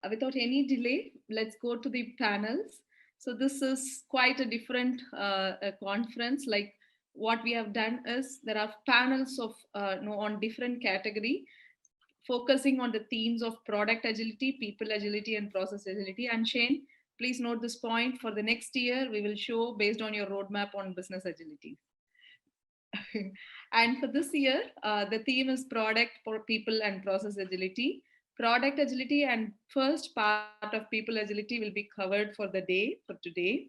without any delay, let's go to the panels. So this is quite a different conference. Like what we have done is there are panels of on different category, focusing on the themes of product agility, people agility, and process agility. And Shane, please note this point: for the next year, we will show based on your roadmap on business agility. And for this year, the theme is product for people and process agility. Product agility and first part of people agility will be covered for the day for today.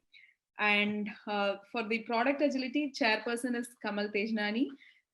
And for the product agility, chairperson is Kamal Tejnani.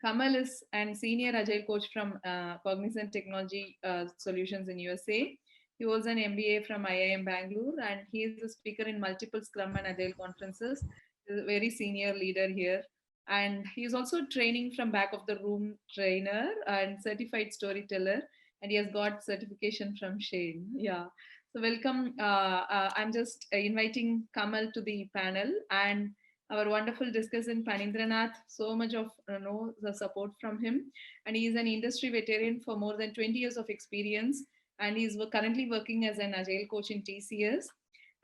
Kamal is an senior agile coach from Cognizant Technology Solutions in USA. He holds an MBA from IIM Bangalore, and he is a speaker in multiple Scrum and Agile conferences. He's a very senior leader here. And he's also training from back of the room trainer and certified storyteller. And he has got certification from Shane. Yeah. So welcome. I'm just inviting Kamal to the panel and our wonderful discussant Panindranath. So much of the support from him, and he is an industry veteran for more than 20 years of experience, and he's currently working as an agile coach in TCS,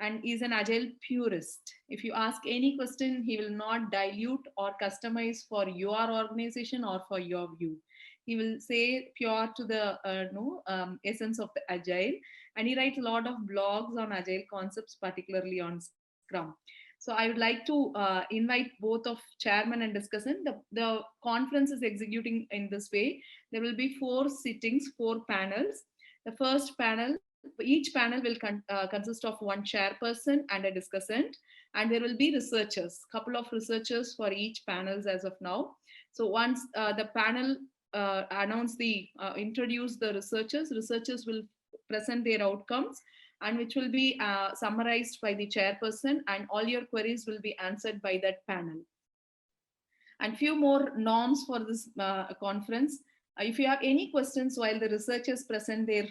and is an agile purist. If you ask any question, he will not dilute or customize for your organization or for your view. He will say pure to the no essence of the agile, and he writes a lot of blogs on agile concepts, particularly on Scrum. So I would like to invite both of chairman and discussant. The conference is executing in this way. There will be 4 sittings, 4 panels. The first panel, each panel will consist of one chairperson and a discussant, and there will be researchers, couple of researchers for each panels as of now. So once the panel introduce the researchers will present their outcomes, and which will be summarized by the chairperson, and all your queries will be answered by that panel. And few more norms for this conference. If you have any questions while the researchers present their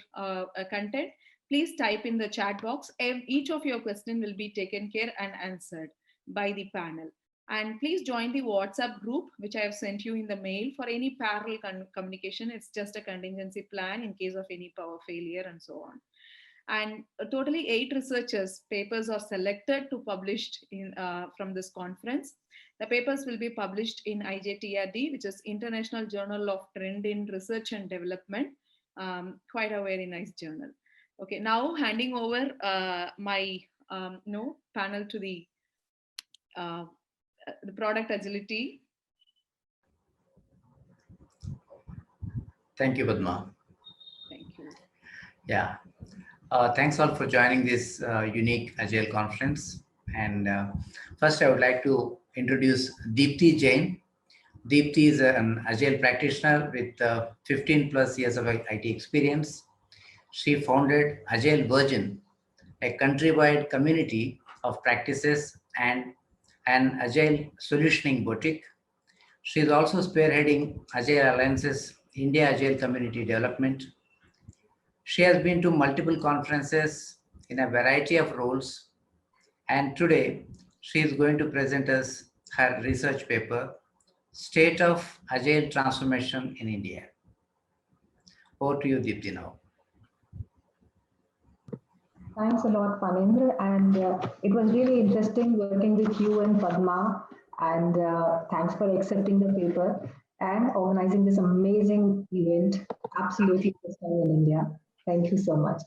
content, please type in the chat box. Each of your questions will be taken care and answered by the panel. And please join the WhatsApp group, which I have sent you in the mail for any parallel communication. It's just a contingency plan in case of any power failure and so on. And totally 8 researchers papers are selected to published in from this conference. The papers will be published in IJTRD, which is International Journal of Trend in Research and Development. Quite a very nice journal. Okay, now handing over my panel to the product agility. Thank you, Padma. Thank you. Yeah. Thanks all for joining this unique Agile conference. And first, I would like to introduce Deepthi Jain. Deepthi is an Agile practitioner with 15 plus years of IT experience. She founded Agile Virgin, a countrywide community of practices and an Agile solutioning boutique. She is also spearheading Agile Alliance's India Agile Community Development. She has been to multiple conferences in a variety of roles, and today she is going to present us her research paper, State of Agile Transformation in India. Over to you, Deepthi, now. Thanks a lot, Panindra, and it was really interesting working with you and Padma, and thanks for accepting the paper and organizing this amazing event, absolutely first time in India. Thank you so much.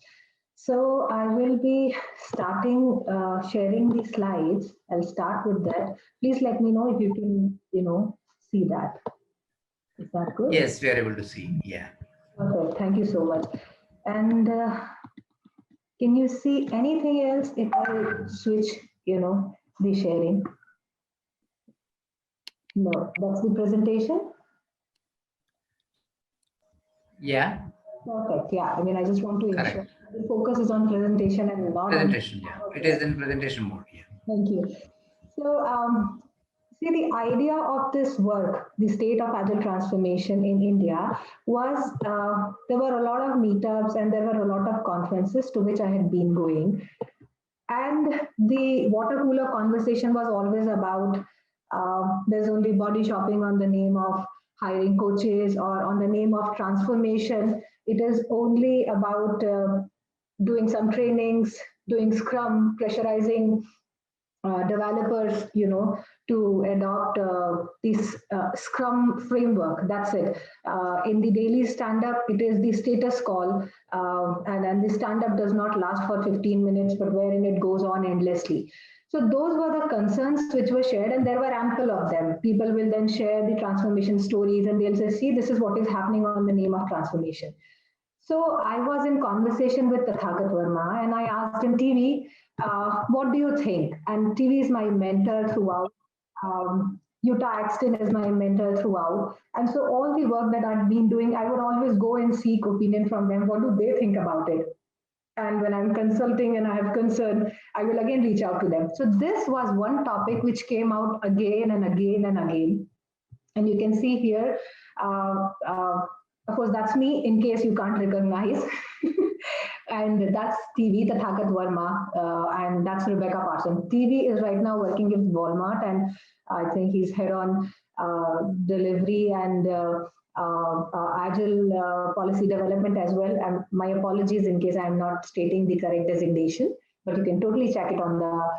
So I will be starting sharing the slides. I'll start with that. Please let me know if you can, see that. Is that good? Yes, we are able to see. Yeah. Perfect. Thank you so much. And can you see anything else if I switch, the sharing? No, that's the presentation. Yeah. Perfect. Yeah. I mean, I just want to ensure the focus is on presentation and not presentation. Yeah, it is in presentation mode. Yeah. Thank you. So, see, the idea of this work, the state of agile transformation in India, was there were a lot of meetups and there were a lot of conferences to which I had been going. And the water cooler conversation was always about there's only body shopping on the name of hiring coaches or on the name of transformation. It is only about doing some trainings, doing Scrum, pressurizing developers, to adopt this Scrum framework. That's it. In the daily stand up, it is the status call, and the stand up does not last for 15 minutes, but wherein it goes on endlessly. So those were the concerns which were shared, and there were ample of them. People will then share the transformation stories, and they'll say, "See, this is what is happening on the name of transformation." So I was in conversation with Tathagat Verma, and I asked him, TV, what do you think? And TV is my mentor throughout. Yuta Axton is my mentor throughout. And so all the work that I've been doing, I would always go and seek opinion from them. What do they think about it? And when I'm consulting and I have concern, I will again reach out to them. So this was one topic which came out again and again and again. And you can see here, uh, uh, of course, that's me in case you can't recognize. And that's TV, Tathagat Verma, and that's Rebecca Parson. TV is right now working with Walmart, and I think he's head on delivery and Agile policy development as well. My apologies in case I'm not stating the correct designation, but you can totally check it on the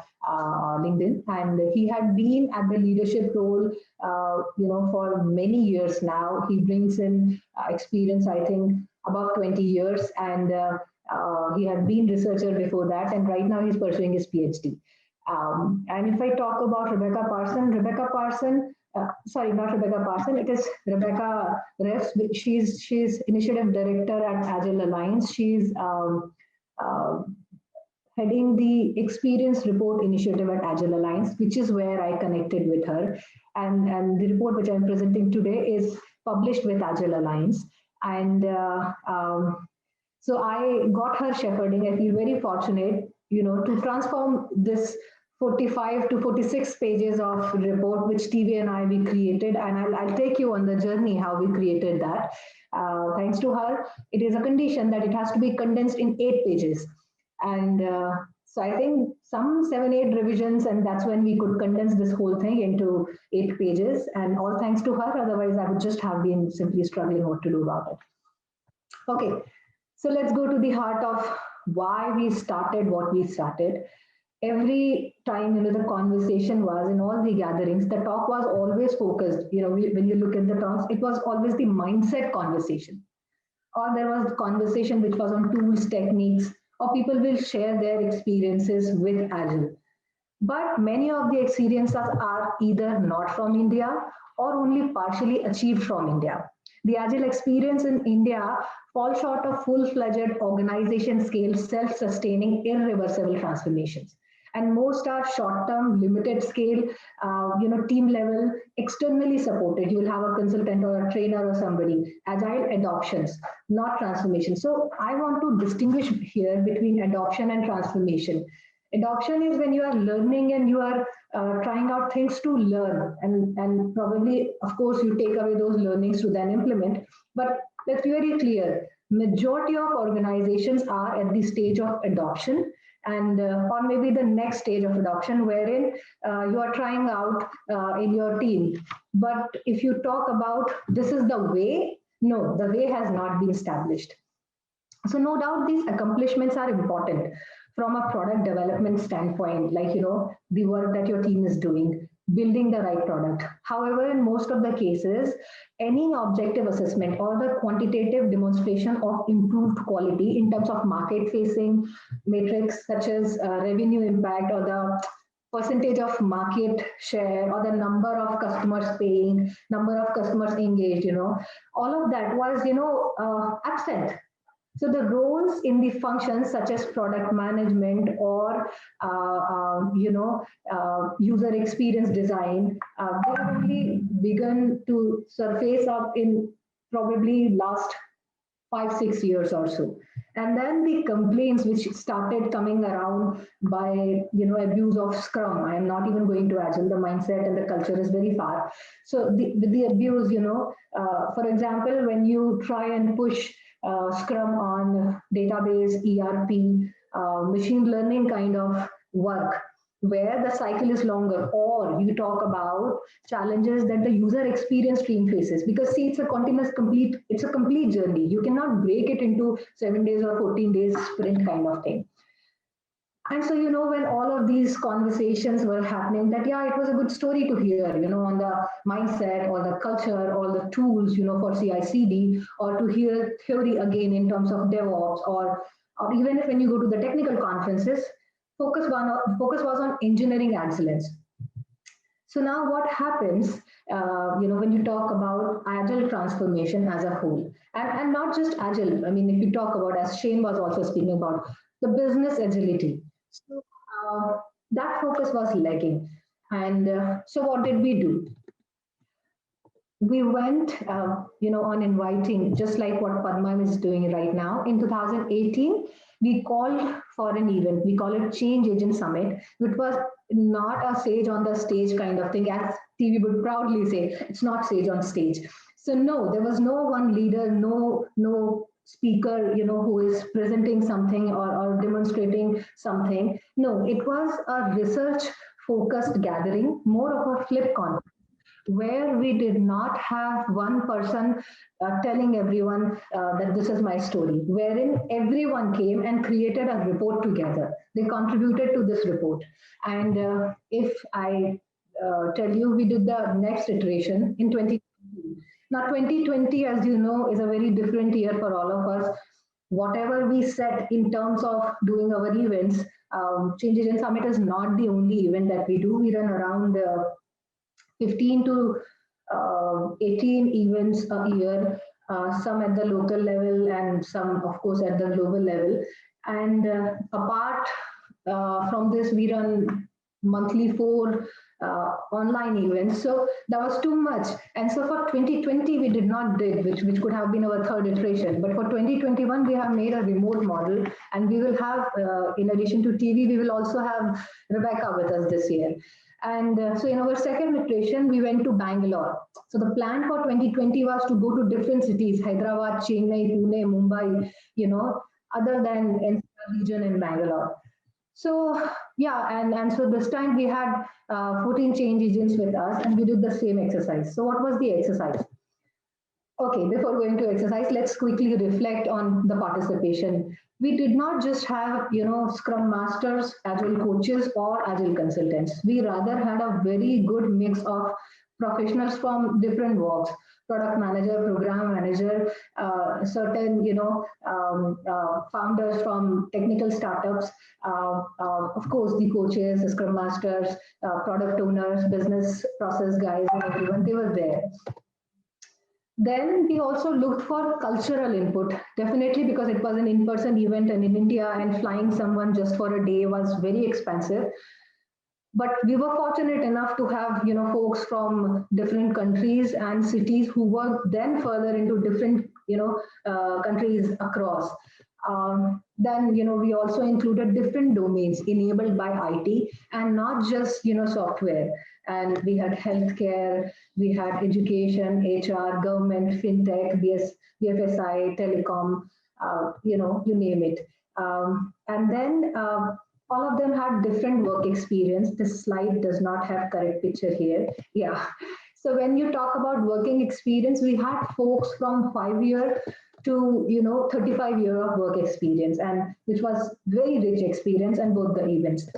LinkedIn. And he had been at the leadership role, for many years now. He brings in experience, I think, about 20 years, and he had been researcher before that, and right now he's pursuing his PhD. And if I talk about Rebecca Parson, sorry, not Rebecca Parson, it is Rebecca Refs. She's initiative director at Agile Alliance. She's uh, heading the Experience Report Initiative at Agile Alliance, which is where I connected with her. And the report which I'm presenting today is published with Agile Alliance. And so I got her shepherding. I feel very fortunate, to transform this 45 to 46 pages of report which TV and I we created, and I'll take you on the journey how we created that. Thanks to her, it is a condition that it has to be condensed in 8 pages, and so I think some 7, 8 revisions, and that's when we could condense this whole thing into 8 pages. And all thanks to her. Otherwise, I would just have been simply struggling what to do about it. Okay, so let's go to the heart of why we started what we started. Every time, the conversation was in all the gatherings, the talk was always focused. When you look at the talks, it was always the mindset conversation, or there was conversation which was on tools, techniques, or people will share their experiences with Agile. But many of the experiences are either not from India or only partially achieved from India. The Agile experience in India falls short of full-fledged organization scale, self-sustaining, irreversible transformations. And most are short-term, limited scale, team level, externally supported. You will have a consultant or a trainer or somebody. Agile adoptions, not transformation. So I want to distinguish here between adoption and transformation. Adoption is when you are learning and you are trying out things to learn, and probably, of course, you take away those learnings to then implement. But let's be very clear: majority of organizations are at the stage of adoption, and or maybe the next stage of adoption, wherein you are trying out in your team. But if you talk about this is the way, no, the way has not been established. So no doubt these accomplishments are important from a product development standpoint, like the work that your team is doing, building the right product. However, in most of the cases, any objective assessment or the quantitative demonstration of improved quality in terms of market facing metrics such as revenue impact or the percentage of market share or the number of customers paying, number of customers engaged, all of that was absent. So the roles in the functions such as product management or user experience design, they only begun to surface up in probably last 5, 6 years or so. And then the complaints which started coming around by abuse of Scrum. I am not even going to Agile. The mindset and the culture is very far. So the abuse, for example, when you try and push Scrum on database, ERP, machine learning kind of work, where the cycle is longer, or you talk about challenges that the user experience stream faces, because see, it's a complete journey. You cannot break it into 7 days or 14 days sprint kind of thing. And so, when all of these conversations were happening, that yeah, it was a good story to hear, on the mindset or the culture or the tools, for CI/CD, or to hear theory again in terms of DevOps, or even if when you go to the technical conferences, focus was on engineering excellence. So now what happens, when you talk about agile transformation as a whole, and not just agile. I mean, if you talk about, as Shane was also speaking about, the business agility. So that focus was lacking. And so what did we do? We went, on inviting, just like what Padma is doing right now. In 2018, we called for an event. We call it Change Agent Summit, which was not a sage on the stage kind of thing, as TV would proudly say. It's not sage on stage. So no, there was no one leader, no speaker, who is presenting something or demonstrating something. No, it was a research focused gathering, more of a flip conference, where we did not have one person telling everyone that this is my story, wherein everyone came and created a report together. They contributed to this report. And if I tell you, we did the next iteration in 2020. Now, 2020, as you know, is a very different year for all of us. Whatever we set in terms of doing our events, Change Agent Summit is not the only event that we do. We run around 15 to 18 events a year, some at the local level and some, of course, at the global level. And apart from this, we run monthly 4 online events. So that was too much. And so for 2020, we did not did, which could have been our third iteration. But for 2021, we have made a remote model, and we will have, in addition to TV, we will also have Rebecca with us this year. And so in our second iteration, we went to Bangalore. So the plan for 2020 was to go to different cities: Hyderabad, Chennai, Pune, Mumbai, other than NCR region in Bangalore. So yeah, and so this time we had 14 change agents with us, and we did the same exercise. So what was the exercise? Okay, before going to exercise, let's quickly reflect on the participation. We did not just have, Scrum Masters, Agile coaches, or Agile consultants. We rather had a very good mix of professionals from different walks: product manager, program manager, certain, founders from technical startups, of course, the coaches, the Scrum Masters, product owners, business process guys, and everyone, they were there. Then we also looked for cultural input, definitely, because it was an in-person event and in India, and flying someone just for a day was very expensive. But we were fortunate enough to have, folks from different countries and cities who worked then further into different, countries across. Then, we also included different domains enabled by IT, and not just, software. And we had healthcare, we had education, HR, government, fintech, BFSI, telecom, you name it. And then all of them had different work experience. This slide does not have correct picture here. Yeah. So when you talk about working experience, we had folks from 5 year to 35 year of work experience, and which was very rich experience and both the events.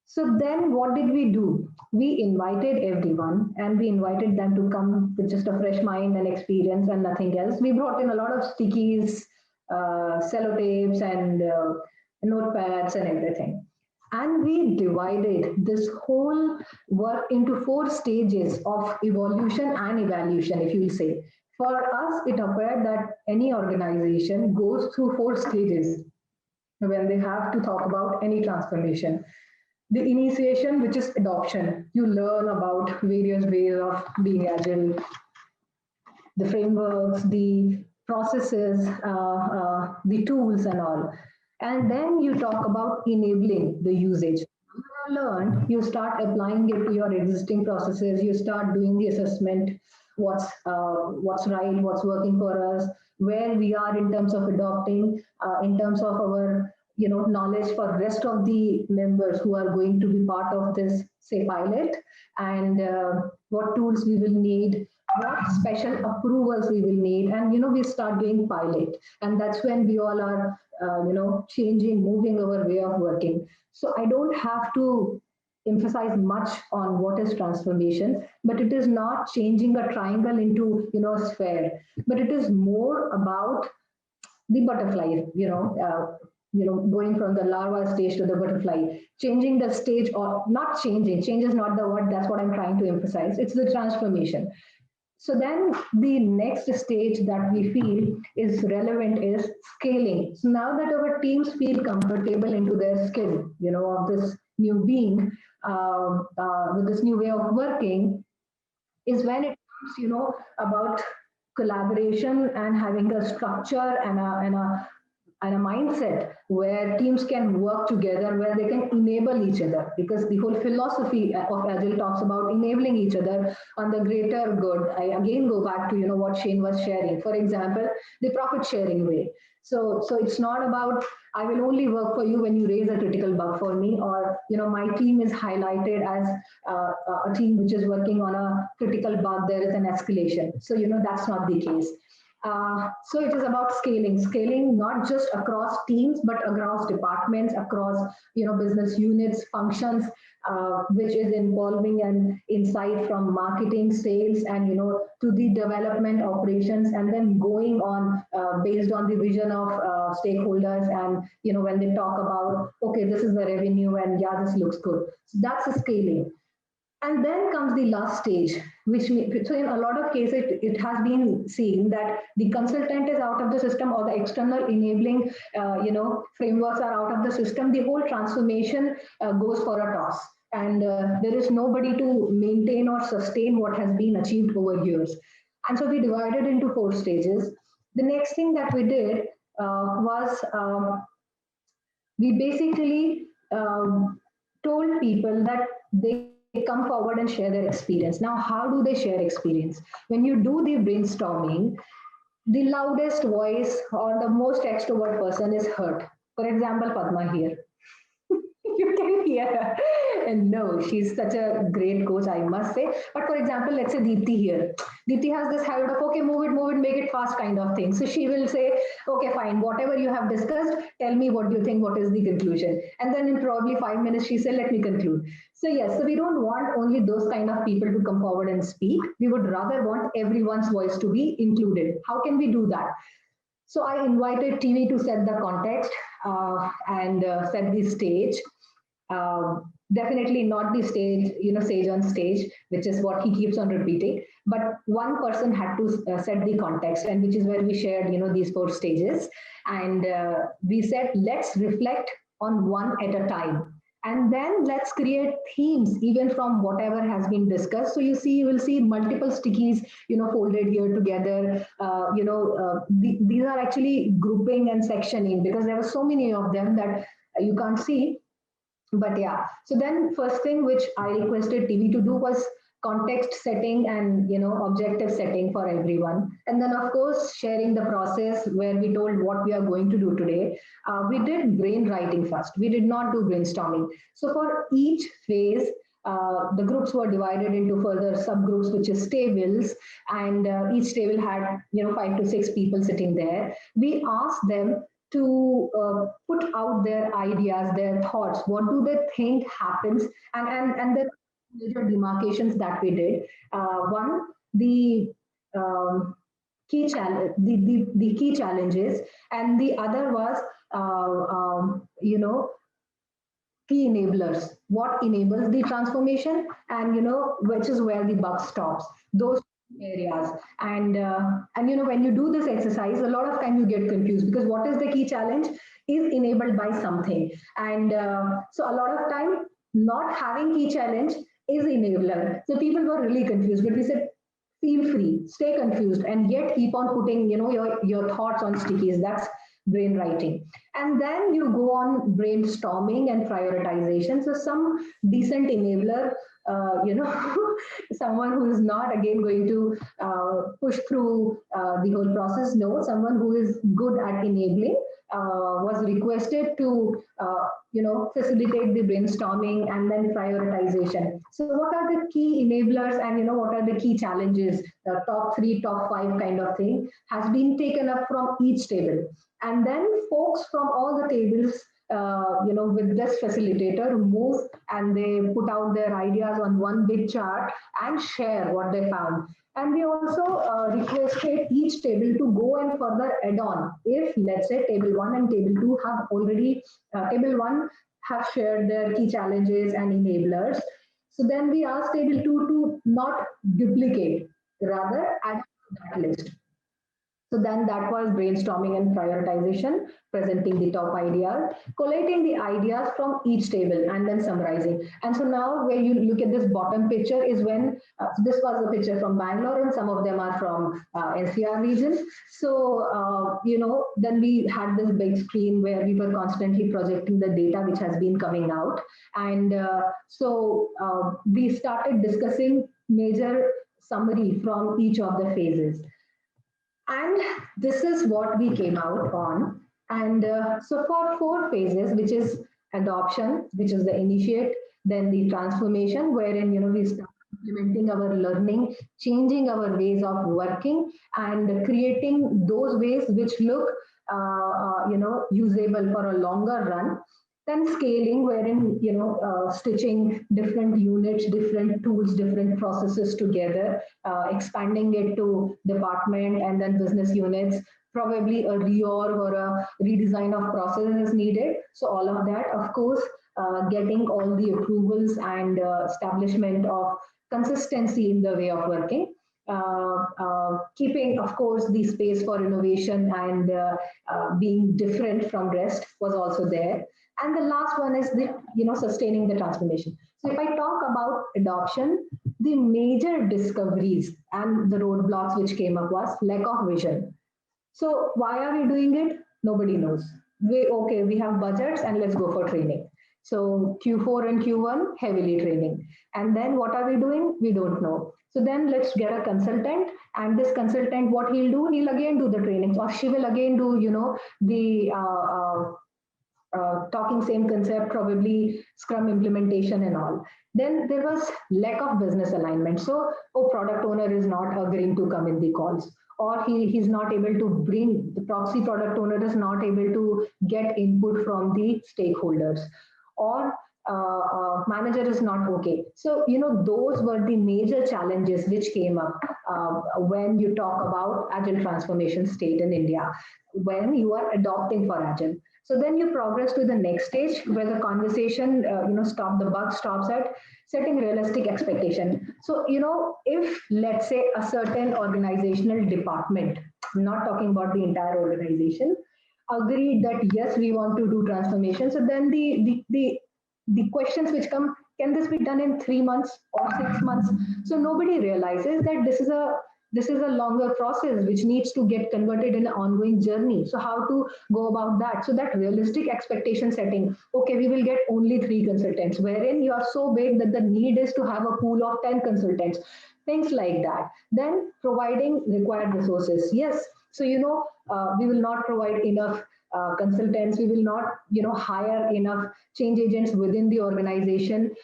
So then what did we do? We invited everyone, and we invited them to come with just a fresh mind and experience and nothing else. We brought in a lot of stickies, sellotapes, and notepads and everything. And we divided this whole work into 4 stages of evolution and evaluation, if you will say. For us, it appeared that any organization goes through 4 stages when they have to talk about any transformation. The initiation, which is adoption. You learn about various ways of being agile, the frameworks, the processes, the tools, and all. And then you talk about enabling the usage. You have learned, you start applying it to your existing processes. You start doing the assessment: what's right, what's working for us, where we are in terms of adopting, in terms of our knowledge for rest of the members who are going to be part of this, say, pilot, and what tools we will need, what special approvals we will need, and we start doing pilot, and that's when we all are changing, moving our way of working. So I don't have to emphasize much on what is transformation, but it is not changing a triangle into a sphere, but it is more about the butterfly, going from the larva stage to the butterfly, changing the stage, or not changing. Change is not the word. That's what I'm trying to emphasize. It's the transformation. So then the next stage that we feel is relevant is scaling. So now that our teams feel comfortable into their skin, of this new being, with this new way of working, is when it comes, about collaboration and having a structure and a mindset where teams can work together, where they can enable each other. Because the whole philosophy of Agile talks about enabling each other on the greater good. I again go back to what Shane was sharing. For example, the profit sharing way. So it's not about I will only work for you when you raise a critical bug for me, or my team is highlighted as a team which is working on a critical bug. There is an escalation. So that's not the case. So it is about scaling not just across teams, but across departments, across business units, functions, which is involving an insight from marketing, sales, and to the development operations, and then going on based on the vision of stakeholders, and when they talk about, okay, this is the revenue, and yeah, this looks good. So that's a scaling. And then comes the last stage, so in a lot of cases, it has been seen that the consultant is out of the system, or the external enabling, frameworks are out of the system. The whole transformation goes for a toss. And there is nobody to maintain or sustain what has been achieved over years. And so we divided into 4 stages. The next thing that we did was we basically told people that they come forward and share their experience. Now, how do they share experience? When you do the brainstorming, the loudest voice or the most extrovert person is heard. For example, Padma here. You can hear her. And no, she's such a great coach, I must say. But for example, let's say Deepthi here. Deepthi has this habit of, okay, move it, make it fast kind of thing. So she will say, okay, fine, whatever you have discussed, tell me what you think, what is the conclusion. And then in probably 5 minutes, she said, let me conclude. So yes, so we don't want only those kind of people to come forward and speak. We would rather want everyone's voice to be included. How can we do that? So I invited TV to set the context and set the stage. Definitely not the stage, sage on stage, which is what he keeps on repeating. But one person had to set the context, and which is where we shared, these 4 stages. And we said, let's reflect on one at a time. And then let's create themes even from whatever has been discussed. So you will see multiple stickies, folded here together. These are actually grouping and sectioning, because there were so many of them that you can't see. But yeah, so then first thing which I requested TV to do was context setting and objective setting for everyone, and then of course sharing the process where we told what we are going to do today. We did brain writing first. We did not do brainstorming. So for each phase, the groups were divided into further subgroups, which is tables, and each table had 5 to 6 people sitting there. We asked them to put out their ideas, their thoughts. What do they think happens? And the major demarcations that we did. One, the key challenge, the key challenges, and the other was, key enablers. What enables the transformation, and which is where the buck stops. Those areas. And when you do this exercise, a lot of time you get confused, because what is the key challenge is enabled by something. And so a lot of time, not having key challenge is enabler. So people were really confused, but we said, feel free, stay confused, and yet keep on putting your thoughts on stickies. That's brain writing. And then you go on brainstorming and prioritization. So some decent enabler, someone who is not again going to push through the whole process. No, someone who is good at enabling, was requested to facilitate the brainstorming and then prioritization. So what are the key enablers and what are the key challenges? The top three, top five kind of thing has been taken up from each table, and then folks from all the tables. With this facilitator move and they put out their ideas on one big chart and share what they found. And we also requested each table to go and further add on. If, let's say, table one and table two have already, table one have shared their key challenges and enablers. So then we asked table two to not duplicate, rather add to that list. So then that was brainstorming and prioritization, presenting the top ideas, collating the ideas from each table and then summarizing. And so now where you look at this bottom picture is when, this was a picture from Bangalore and some of them are from NCR region. So, then we had this big screen where we were constantly projecting the data which has been coming out. And we started discussing major summary from each of the phases. And this is what we came out on. And so for four phases, which is adoption, which is the initiate, then the transformation, wherein we start implementing our learning, changing our ways of working, and creating those ways which look, usable for a longer run. Then scaling, wherein stitching different units, different tools, different processes together, expanding it to department and then business units. Probably a reorg or a redesign of processes is needed. So all of that, of course, getting all the approvals and establishment of consistency in the way of working. Keeping, of course, the space for innovation and being different from rest was also there. And the last one is the sustaining the transformation. So if I talk about adoption, the major discoveries and the roadblocks which came up was lack of vision. So why are we doing it? Nobody knows. We have budgets and let's go for training. So Q4 and Q1 heavily training, and then what are we doing? We don't know. So then let's get a consultant, and this consultant, what he'll do, he'll again do the trainings, or she will again do the talking same concept, probably Scrum implementation and all. Then there was lack of business alignment. So, product owner is not agreeing to come in the calls, or he's not able to bring, the proxy product owner is not able to get input from the stakeholders, or manager is not okay. So, those were the major challenges which came up when you talk about Agile transformation state in India, when you are adopting for Agile. So then you progress to the next stage where the conversation, the buck stops at setting realistic expectation. So, if let's say a certain organizational department, I'm not talking about the entire organization, agreed that yes, we want to do transformation. So then the questions which come, can this be done in 3 months or 6 months? So nobody realizes that this is a longer process which needs to get converted in an ongoing journey. So how to go about that? So that realistic expectation setting, okay, we will get only 3 consultants, wherein you are so big that the need is to have a pool of 10 consultants, things like that. Then providing required resources. Yes, so, we will not provide enough consultants, we will not, hire enough change agents within the organization,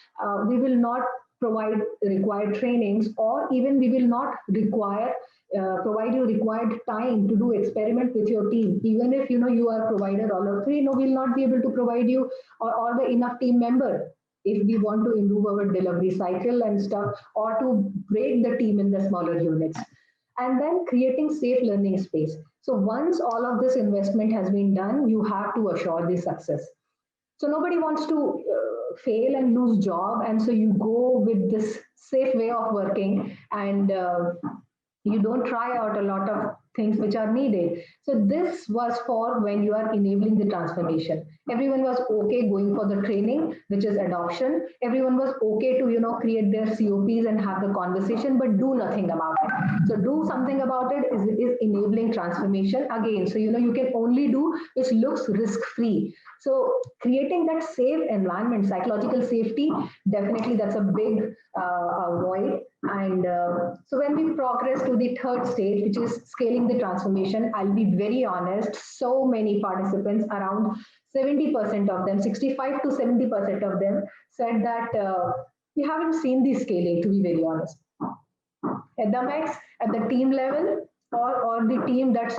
we will not provide required trainings, or even we will not provide you required time to do experiment with your team. Even if you are provider all of three, we'll not be able to provide you or the enough team member if we want to improve our delivery cycle and stuff, or to break the team in the smaller units. And then creating safe learning space. So once all of this investment has been done, you have to assure the success. So nobody wants to fail and lose job, and so you go with this safe way of working, and you don't try out a lot of things which are needed. So this was for when you are enabling the transformation. Everyone was okay going for the training, which is adoption. Everyone was okay to create their COPs and have the conversation, but do nothing about it. So do something about it is enabling transformation again. So you can only do which looks risk free. So creating that safe environment, psychological safety, definitely that's a big void. And so when we progress to the third stage, which is scaling the transformation, I'll be very honest, so many participants, around 70% of them, 65 to 70% of them said that we haven't seen the scaling, to be very honest. At the max, at the team level, or the team that's,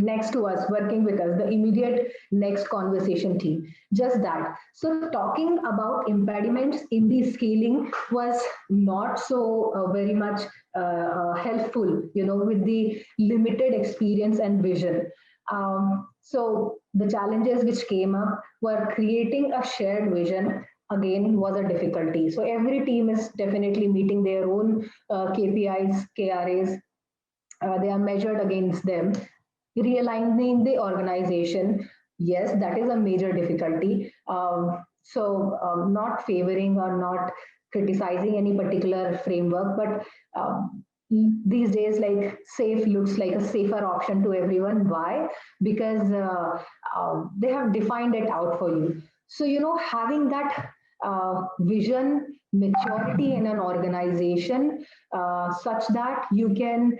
next to us, working with us, the immediate next conversation team, just that. So talking about impediments in the scaling was not so very much helpful, with the limited experience and vision. So the challenges which came up were creating a shared vision, again, was a difficulty. So every team is definitely meeting their own KPIs, KRAs, they are measured against them. Realigning the organization, yes, that is a major difficulty. Not favoring or not criticizing any particular framework, but these days, like safe looks like a safer option to everyone. Why? Because they have defined it out for you. So, having that vision, maturity in an organization, such that you can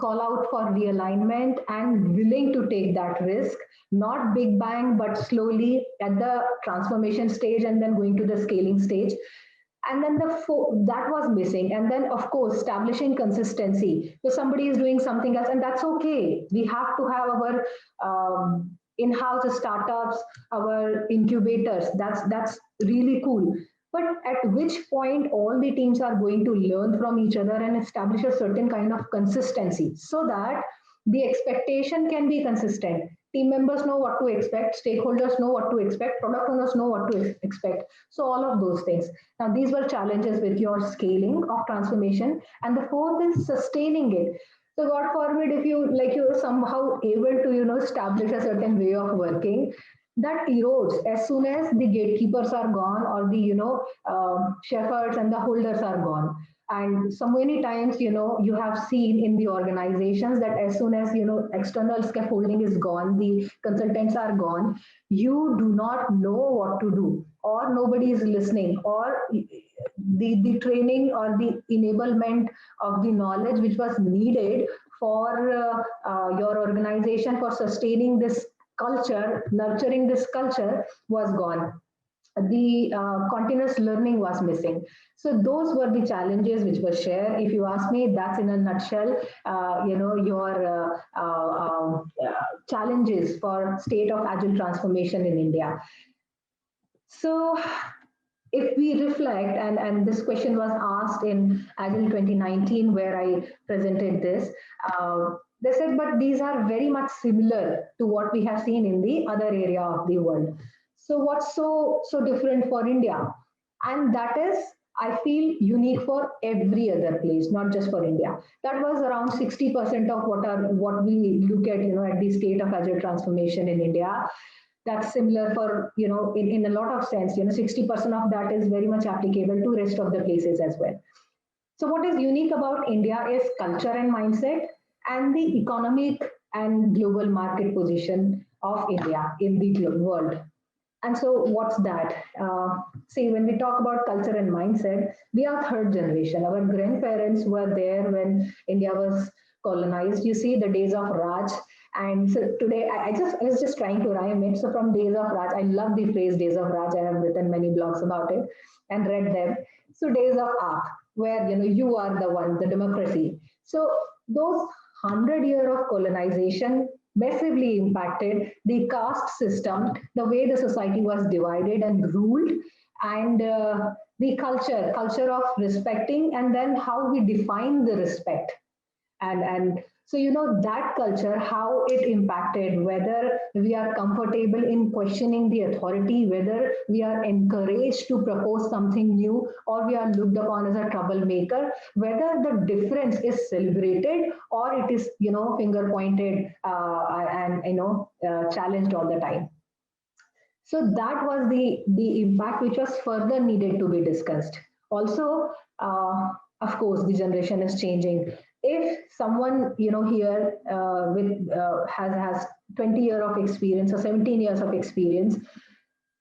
call out for realignment and willing to take that risk, not big bang, but slowly at the transformation stage and then going to the scaling stage. And then that was missing. And then, of course, establishing consistency. So somebody is doing something else, and that's okay. We have to have our in-house startups, our incubators. That's really cool. But at which point all the teams are going to learn from each other and establish a certain kind of consistency, so that the expectation can be consistent. Team members know what to expect, stakeholders know what to expect, product owners know what to expect. So all of those things. Now, these were challenges with your scaling of transformation. And the fourth is sustaining it. So God forbid, if you're somehow able to, establish a certain way of working, that erodes as soon as the gatekeepers are gone, or the, shepherds and the holders are gone. And so many times, you have seen in the organizations that as soon as, external scaffolding is gone, the consultants are gone, you do not know what to do, or nobody is listening, or the training or the enablement of the knowledge which was needed for your organization for sustaining this culture, nurturing this culture, was gone. The continuous learning was missing. So those were the challenges which were shared. If you ask me, that's in a nutshell, your challenges for state of agile transformation in India. So if we reflect, and this question was asked in Agile 2019, where I presented this, they said, but these are very much similar to what we have seen in the other area of the world. So what's so different for India? And that is, I feel, unique for every other place, not just for India. That was around 60% of what we look at, at the state of agile transformation in India. That's similar for, in a lot of sense, 60% of that is very much applicable to rest of the places as well. So what is unique about India is culture and mindset, and the economic and global market position of India in the world. And so what's that? See, when we talk about culture and mindset, we are third generation. Our grandparents were there when India was colonized. You see the days of Raj. And so today, I was just trying to rhyme it. So from days of Raj, I love the phrase days of Raj. I have written many blogs about it and read them. So days of Aap, where you are the one, the democracy. So those 100 years of colonization massively impacted the caste system, the way the society was divided and ruled, and the culture of respecting, and then how we define the respect. And so that culture, how it impacted, whether we are comfortable in questioning the authority, whether we are encouraged to propose something new, or we are looked upon as a troublemaker, whether the difference is celebrated or it is finger pointed and challenged all the time. So that was the impact which was further needed to be discussed. Also, of course, the generation is changing. If someone here with has 20 year of experience or 17 years of experience,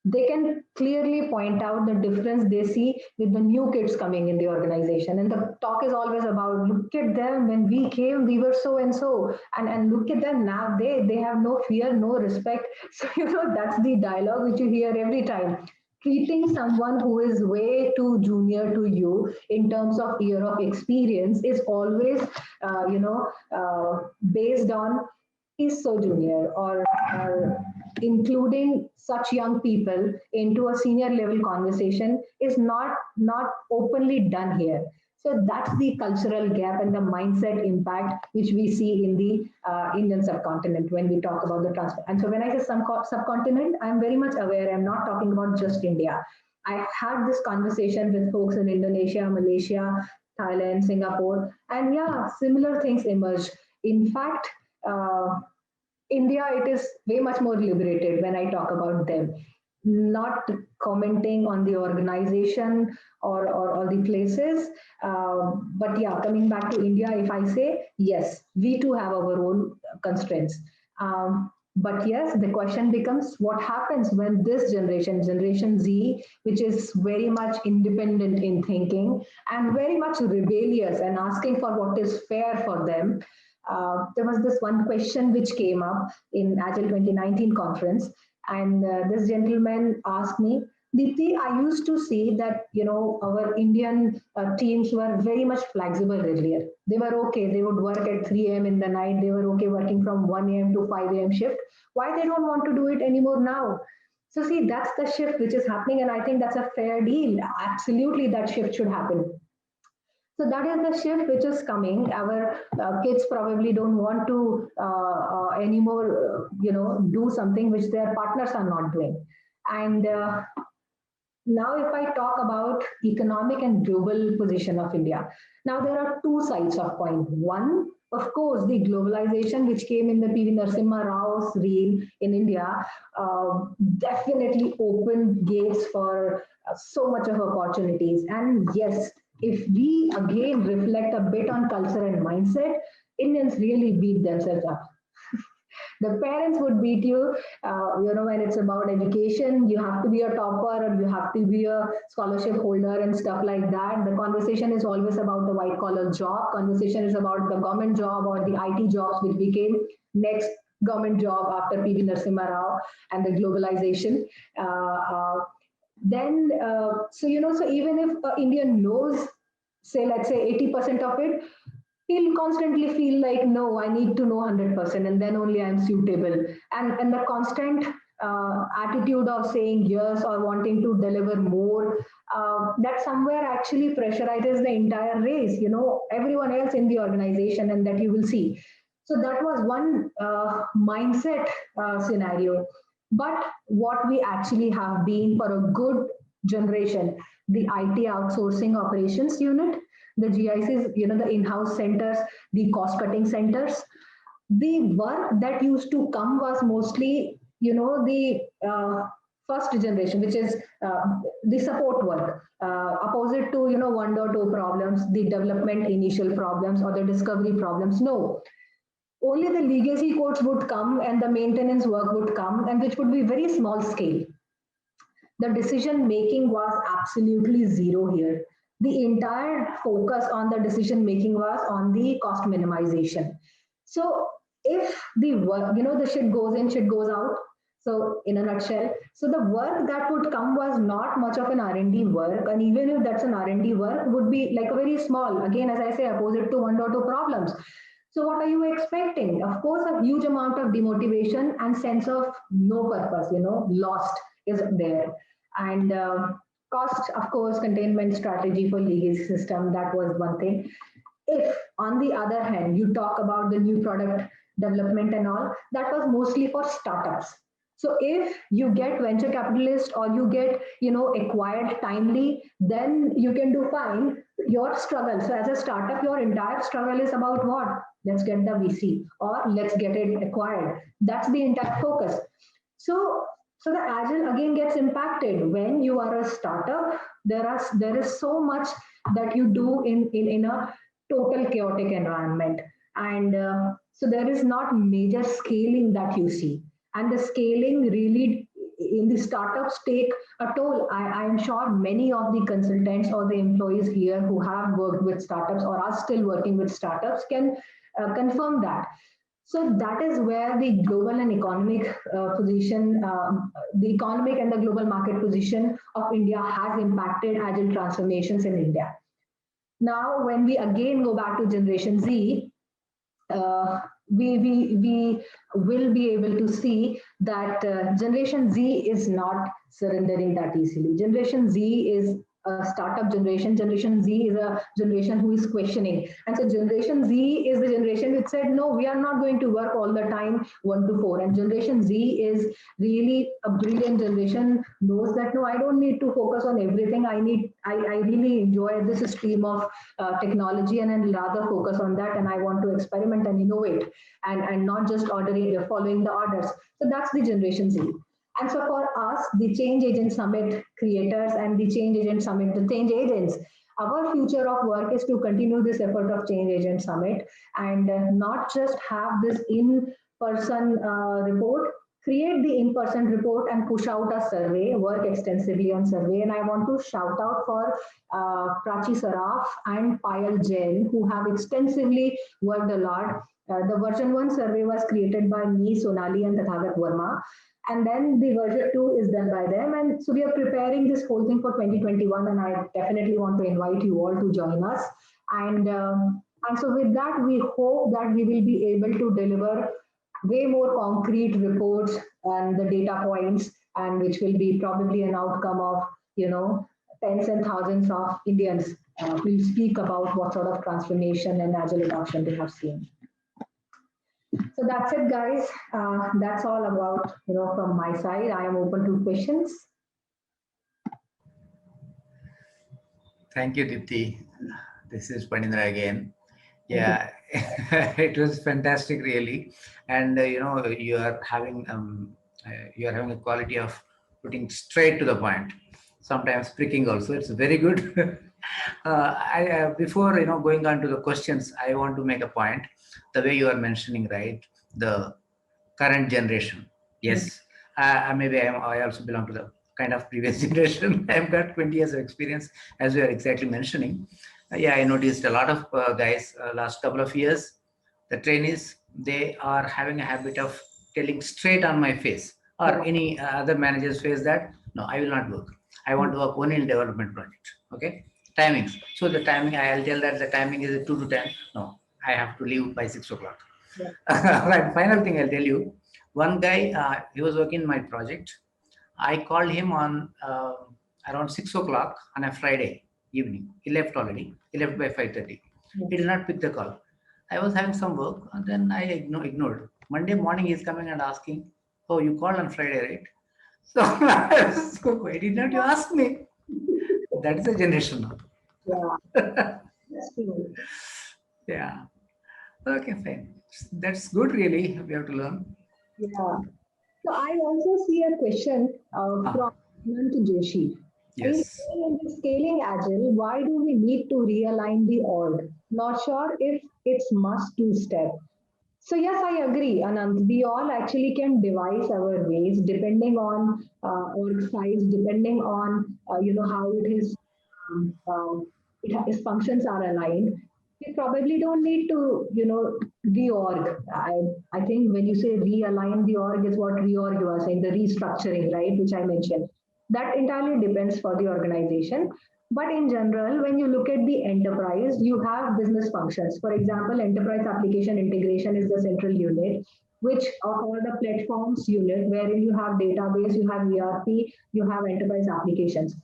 they can clearly point out the difference they see with the new kids coming in the organization. And the talk is always about, look at them, when we came we were so and so, and look at them now, they have no fear, no respect. So that's the dialogue which you hear every time. Treating someone who is way too junior to you in terms of year of experience is always based on, is so junior, or including such young people into a senior level conversation is not openly done here. So that's the cultural gap and the mindset impact which we see in the Indian subcontinent when we talk about the transfer. And so when I say some subcontinent, I'm very much aware I'm not talking about just India. I had this conversation with folks in Indonesia, Malaysia, Thailand, Singapore, and yeah, similar things emerged. In fact, uh, India, it is way much more liberated when I talk about them. Not commenting on the organization or the places. But yeah, coming back to India, if I say, yes, we too have our own constraints. But yes, the question becomes, what happens when this generation, Generation Z, which is very much independent in thinking and very much rebellious and asking for what is fair for them, there was this one question which came up in Agile 2019 conference, and this gentleman asked me, Deepthi, I used to see that our Indian teams were very much flexible earlier. They were okay. They would work at 3 a.m. in the night. They were okay working from 1 a.m. to 5 a.m. shift. Why they don't want to do it anymore now? So see, that's the shift which is happening, and I think that's a fair deal. Absolutely, that shift should happen. So that is the shift which is coming. Our kids probably don't want to anymore, do something which their partners are not doing. And now, if I talk about economic and global position of India, now there are two sides of coin. One, of course, the globalization which came in the PV Narasimha Rao's reign in India definitely opened gates for so much of opportunities. And yes, if we again reflect a bit on culture and mindset, Indians really beat themselves up. The parents would beat you, when it's about education, you have to be a topper or you have to be a scholarship holder and stuff like that. The conversation is always about the white collar job. Conversation is about the government job or the IT jobs, which became next government job after PV Narasimha Rao and the globalization. So even if Indian knows, say, let's say 80% of it, he'll constantly feel like, no, I need to know 100%, and then only I'm suitable. And the constant attitude of saying yes or wanting to deliver more, that somewhere actually pressurizes the entire race, everyone else in the organization, and that you will see. So that was one mindset scenario. But what we actually have been for a good generation, the IT outsourcing operations unit, the GICs, the in-house centers, the cost-cutting centers, the work that used to come was mostly, the first generation, which is the support work, opposite to, 1.0 problems, the development initial problems or the discovery problems. No, only the legacy codes would come and the maintenance work would come, and which would be very small scale. The decision making was absolutely zero here. The entire focus on the decision making was on the cost minimization. So if the work, the shit goes in, shit goes out. So in a nutshell, so the work that would come was not much of an R&D work, and even if that's an R&D work, would be like a very small. Again, as I say, opposite to 1.2 problems. So what are you expecting? Of course, a huge amount of demotivation and sense of no purpose, lost is there. And cost, of course, containment strategy for legacy system, that was one thing. If, on the other hand, you talk about the new product development and all, that was mostly for startups. So if you get venture capitalist or you get, acquired timely, then you can do fine. Your struggle. So as a startup, your entire struggle is about what? Let's get the VC or let's get it acquired. That's the entire focus. So so the agile again gets impacted when you are a startup. There is so much that you do in a total chaotic environment. And so there is not major scaling that you see. And the scaling really in the startups take a toll. I am sure many of the consultants or the employees here who have worked with startups or are still working with startups can confirm that. So that is where the global and economic position, the economic and the global market position of India has impacted agile transformations in India. Now, when we again go back to Generation Z, uh, we will be able to see that Generation Z is not surrendering that easily. Generation Z is a startup generation. Generation Z is a generation who is questioning. And so Generation Z is the generation which said, no, we are not going to work all the time 1 to 4. And Generation Z is really a brilliant generation, knows that, no, I don't need to focus on everything. I really enjoy this stream of technology and I'll rather focus on that and I want to experiment and innovate and not just ordering following the orders. So that's the Generation Z. And so for us, the Change Agent Summit creators and the Change Agent Summit, the change agents, our future of work is to continue this effort of Change Agent Summit and not just have this in-person report, create the in-person report and push out a survey, work extensively on survey. And I want to shout out for Prachi Saraf and Payal Jain, who have extensively worked a lot. The version 1 survey was created by me, Sonali, and Tathagat Verma. And then the version 2 is done by them. And so we are preparing this whole thing for 2021. And I definitely want to invite you all to join us. And so with that, we hope that we will be able to deliver way more concrete reports and the data points, and which will be probably an outcome of, tens and thousands of Indians will speak about what sort of transformation and agile adoption they have seen. So that's it, guys. That's all about, from my side. I am open to questions. Thank you, Deepthi. This is Panindra again. Thank you. Yeah, it was fantastic, really. And you are having a quality of putting straight to the point. Sometimes pricking also. It's very good. Before going on to the questions, I want to make a point. The way you are mentioning, right? The current generation. Yes, maybe I also belong to the kind of previous generation. I've got 20 years of experience, as we are exactly mentioning. Yeah, I noticed a lot of guys last couple of years, the trainees, they are having a habit of telling straight on my face or any other manager's face that, no, I will not work. I want to work only in development project. Okay, timings. So the timing, I'll tell that the timing is 2 to 10. No, I have to leave by 6 o'clock. Yeah. Right, final thing I'll tell you. One guy, he was working in my project. I called him on around 6 o'clock on a Friday evening. He left already. He left by 5:30. He did not pick the call. I was having some work and then I ignored. Monday morning he's coming and asking, oh, you called on Friday, right? So, so why did not you ask me? That is the generation now. Yeah, that's true. Yeah. Okay, fine. That's good, really. We have to learn. Yeah. So I also see a question from Anant Joshi. He's Yes. saying, in the scaling agile, why do we need to realign the org? Not sure if it's must to step. So yes, I agree, Anand. We all actually can devise our ways depending on org size, depending on how it is, its functions are aligned. We probably don't need to reorg. I think when you say realign the org is what reorg you are saying, the restructuring, right, which I mentioned. That entirely depends for the organization. But in general, when you look at the enterprise, you have business functions. For example, enterprise application integration is the central unit, which or the platforms unit, wherein you have database, you have ERP, you have enterprise applications,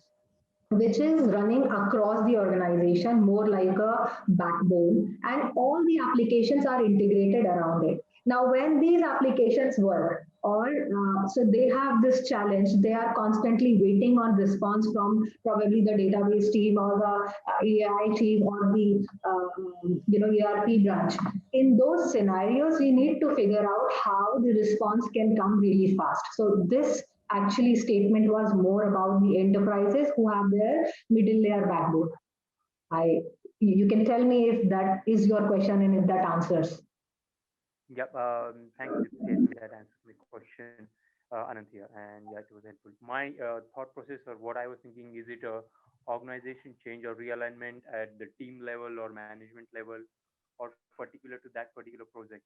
which is running across the organization more like a backbone, and all the applications are integrated around it. Now when these applications work, or so they have this challenge, they are constantly waiting on response from probably the database team or the AI team or the ERP branch. In those scenarios, we need to figure out how the response can come really fast. So this actually statement was more about the enterprises who have their middle layer backbone. I You can tell me if that is your question and if that answers. Yeah, thanks, Deepthi. I think that answers my question, Anant here, and yeah, it was helpful. My thought process or what I was thinking, is it a organization change or realignment at the team level or management level, or particular to that particular project?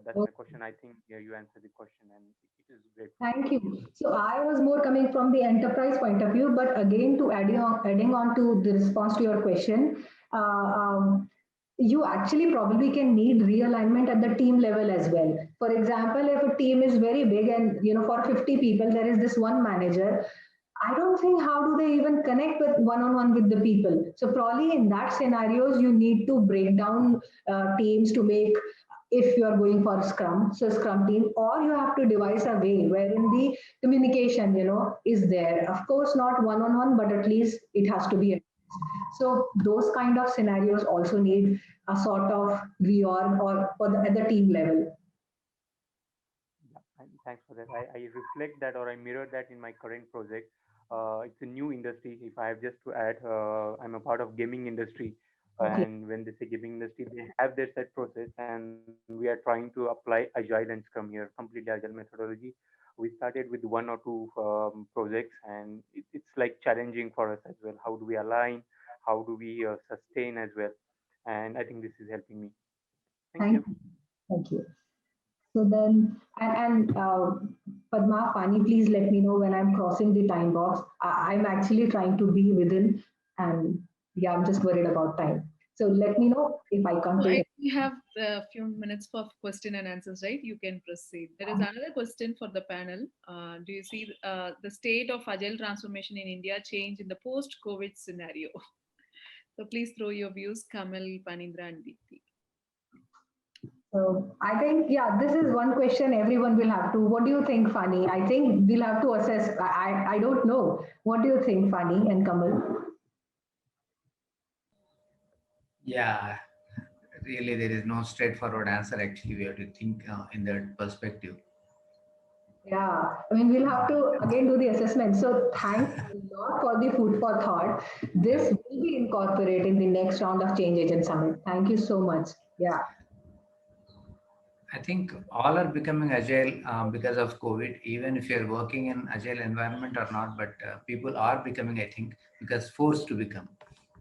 That's my question. I think yeah, you answered the question, and it is grateful. Thank Thank you. you. So I was more coming from the enterprise point of view, but again, to adding on to the response to your question, uh, um, you actually probably can need realignment at the team level as well. For example, if a team is very big and for 50 people there is this one manager, I don't think how do they even connect with one-on-one with the people. So probably in that scenarios you need to break down teams to make, if you are going for Scrum, so Scrum team, or you have to devise a way wherein the communication, is there. Of course, not one-on-one, but at least it has to be. So those kind of scenarios also need a sort of reorg or at the team level. Yeah, and thanks for that. I reflect that or I mirror that in my current project. It's a new industry. If I have just to add, I'm a part of gaming industry, Okay. and when they say gaming industry, they have their set process, and we are trying to apply Agile and Scrum here, completely Agile methodology. We started with one or two projects, and it's like challenging for us as well. How do we align? How do we sustain as well? And I think this is helping me. Thank Thank you. you. Thank you. So then, Padma, Pani, please let me know when I'm crossing the time box. I'm actually trying to be within, and yeah, I'm just worried about time. So let me know if I can't So take I it. we have a few minutes for question and answers, right? You can proceed. There is another question for the panel. Do you see the state of agile transformation in India change in the post-COVID scenario? So please throw your views, Kamal, Panindra, and Deepthi. So I think, yeah, this is one question everyone will have to. What do you think, Fani? I think we'll have to assess. I don't know. What do you think, Fani and Kamal? Yeah, really, there is no straightforward answer. Actually, we have to think in that perspective. Yeah, I mean, we'll have to again do the assessment. So thanks a lot for the food for thought. Yeah. This will be incorporated in the next round of Change Agent Summit. Thank you so much. Yeah. I think all are becoming agile because of COVID, even if you're working in agile environment or not, but people are becoming, I think, because forced to become.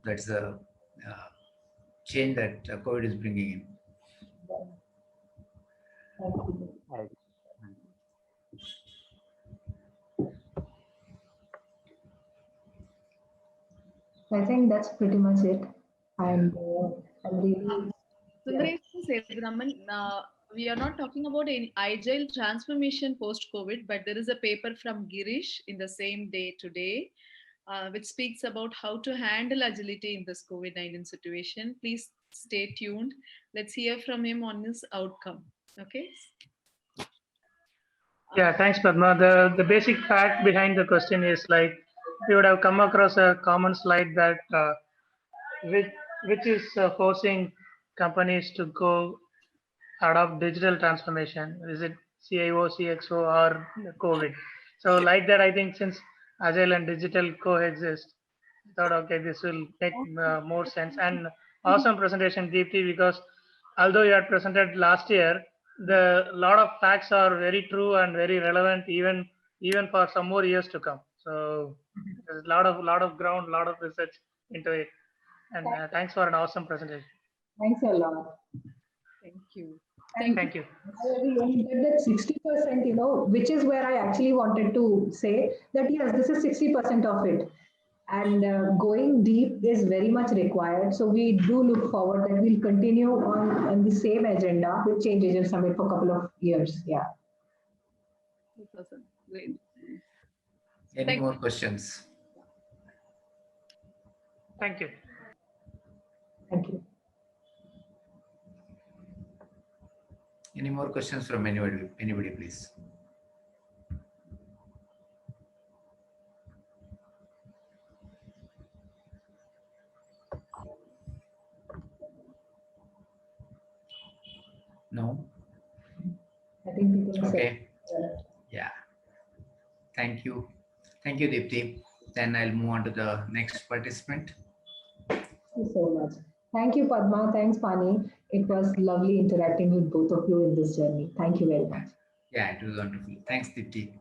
That's the uh, change that COVID is bringing in. Thank you. I, I think that's pretty much it. Yeah. And I'm really, yeah. Sundaresh Sethuraman, we are not talking about any agile transformation post-COVID, but there is a paper from Girish in the same day today, which speaks about how to handle agility in this COVID-19 situation. Please stay tuned. Let's hear from him on his outcome. Okay. Yeah, Uh, thanks, Padma. The basic fact behind the question is like we would have come across a common slide that which which is forcing companies to go adopt digital transformation. Is it CIO, CXO, or COVID? So like that, I think since agile and digital coexist, I thought okay, this will make more sense. And awesome presentation, Deepthi, because although you had presented last year, the lot of facts are very true and very relevant even for some more years to come. So there's a lot of ground, lot of research into it. And thanks for an awesome presentation. Thanks a lot. thank you. And Thank Thank you. I agree. When you get that 60%, which is where I actually wanted to say that yes, this is 60% of it. And going deep is very much required. So we do look forward that we'll continue on the same agenda with Change Agent Summit for a couple of years. Yeah. you. That's awesome. Great. Any Thank more questions? Thank you. Thank you. Any more questions from anybody? Anybody, please. No. I think people are saying, Okay. Yeah. Thank you. Thank you, Deepthi. Then I'll move on to the next participant. thank you so much. Thank you, Padma. Thanks, Pani. It was lovely interacting with both of you in this journey. Thank you very much. Yeah, it was wonderful. Thanks, Dipti.